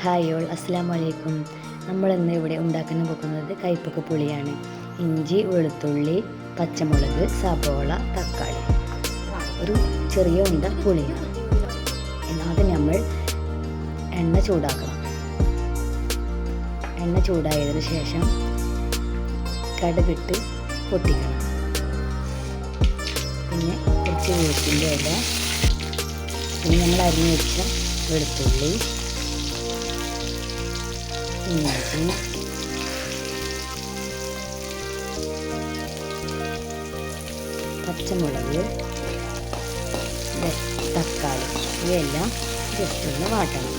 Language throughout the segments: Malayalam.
ഹായ് ഓൾ, അസ്സലാമു അലൈക്കും. നമ്മളിന്ന് ഇവിടെ ഉണ്ടാക്കാൻ പോകുന്നത് കൈപ്പക്ക പുളിയാണ്. ഇഞ്ചി, വെളുത്തുള്ളി, പച്ചമുളക്, സബോള, തക്കാളി, ഒരു ചെറിയ ഉണ്ട പുളിയാണ്. ആദ്യം നമ്മൾ എണ്ണ ചൂടാക്കണം. എണ്ണ ചൂടായതിനു ശേഷം കടുകിട്ട് പൊട്ടിക്കണം. പിന്നെ കുറച്ച് വേപ്പിൻ്റെ ഇല, പിന്നെ നമ്മൾ അരിഞ്ഞു വെച്ച വെളുത്തുള്ളി, ഇഞ്ചി, പച്ചമുളക്, തക്കാളി ഇവയെല്ലാം ജസ്റ്റ് ഒന്ന് വാട്ടണം.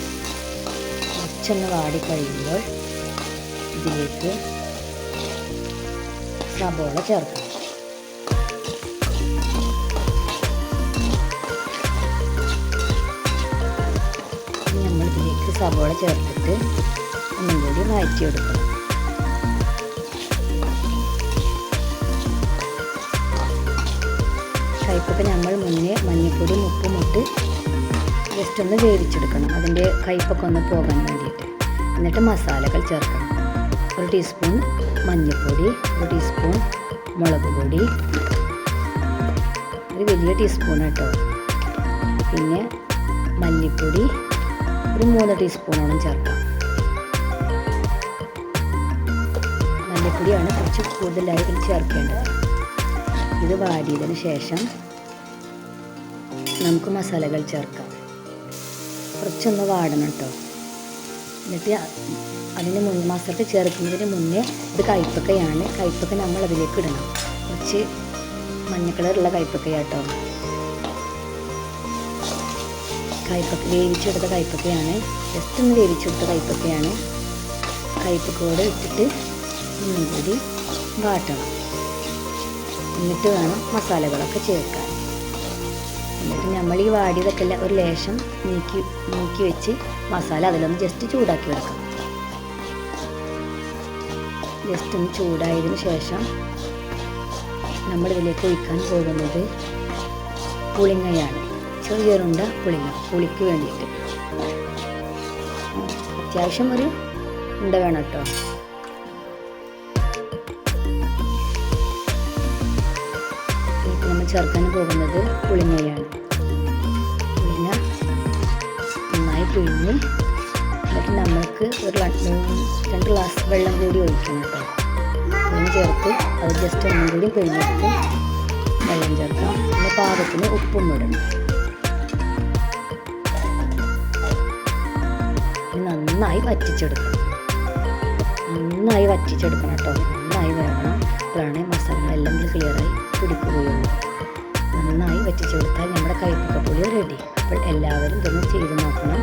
കുറച്ചൊന്ന് വാടി കഴിയുമ്പോൾ ഇതിലേക്ക് സബോള ചേർക്കണം. നമ്മളിതിലേക്ക് സബോള ചേർത്തിട്ട് ഒന്നും കൂടി വഴറ്റിയെടുക്കണം. കയ്പ്പൊക്കെ നമ്മൾ മുന്നേ മഞ്ഞൾപ്പൊടിയും ഉപ്പും ഇട്ട് ജസ്റ്റ് ഒന്ന് വേവിച്ചെടുക്കണം, അതിൻ്റെ കയ്പ്പൊക്കെ ഒന്ന് പോകാൻ വേണ്ടിയിട്ട്. എന്നിട്ട് മസാലകൾ ചേർക്കണം. 1 ടീസ്പൂൺ മഞ്ഞൾപ്പൊടി, 1 ടീസ്പൂൺ മുളക് പൊടി, ഒരു വലിയ ടീസ്പൂൺ കേട്ടോ. പിന്നെ മല്ലിപ്പൊടി ഒരു 3 ടീസ്പൂണോളം ചേർക്കാം. മല്ലിപ്പൊടിയാണ് കുറച്ച് കൂടുതലായി ഇതിൽ ചേർക്കേണ്ടത്. ഇത് വാടിയതിന് ശേഷം നമുക്ക് മസാലകൾ ചേർക്കാം. കുറച്ചൊന്ന് വാടണം കേട്ടോ. എന്നിട്ട് അതിന് മുന്നേ മസാല ചേർക്കുന്നതിന് മുന്നേ ഇത് കയ്പ്പക്കയാണ്. കയ്പ്പക്ക നമ്മൾ അതിലേക്ക് ഇടണം. കുറച്ച് മഞ്ഞ കളറുള്ള കയ്പ്പക്കയാട്ടോ. കയ്പ്പക്ക വേവിച്ചെടുത്ത കയ്പ്പക്കയാണ്. ജസ്റ്റ് ഒന്ന് വേവിച്ചെടുത്ത കയ്പ്പക്കയാണ്. കയ്പ്പക്കയോടെ ഇട്ടിട്ട് ഒന്നും കൂടി വാട്ടണം. എന്നിട്ട് വേണം മസാലകളൊക്കെ ചേർക്കാൻ. എന്നിട്ട് നമ്മൾ ഈ വാടിയതൊക്കെ ഒരു ലേശം നീക്കി വെച്ച് മസാല അതിലൊന്ന് ജസ്റ്റ് ചൂടാക്കി എടുക്കാം. ജസ്റ്റ് ഒന്ന് ചൂടായതിനു ശേഷം നമ്മളിതിലേക്ക് ഒഴിക്കാൻ പോകുന്നത് പുളിങ്ങയാണ്. ചെറിയൊരുണ്ട പുളിങ്ങ, പുളിക്ക് വേണ്ടിയിട്ട്. അത്യാവശ്യം ഒരു ഉണ്ട വേണം കേട്ടോ. നമ്മൾ ചേർക്കാൻ പോകുന്നത് പുളിങ്ങയാണ്. പുളിങ്ങ നന്നായി പിഴിഞ്ഞ് എന്നിട്ട് നമ്മൾക്ക് ഒരു 2 ഗ്ലാസ് വെള്ളം കൂടി ഒഴിക്കണം കേട്ടോ. വെള്ളം ചേർത്ത് അത് ജസ്റ്റ് ഒന്നും കൂടി പിഴിഞ്ഞെടുത്ത് വെള്ളം ചേർക്കാം. പിന്നെ പാകത്തിന് ഉപ്പും ഇടണം. നന്നായി വറ്റിച്ചെടുക്കണം. നന്നായി വറ്റിച്ചെടുക്കണം കേട്ടോ. നന്നായി വേണം. അപ്പോഴാണ് മസാലകളെല്ലാം ക്ലിയറായി പിടിക്കുകയുള്ളൂ. നന്നായി വറ്റിച്ചെടുത്താൽ നമ്മുടെ കയ്പ്പക്ക പുളി റെഡി. അപ്പോൾ എല്ലാവരും ഇതൊന്ന് ചെയ്ത് നോക്കണം.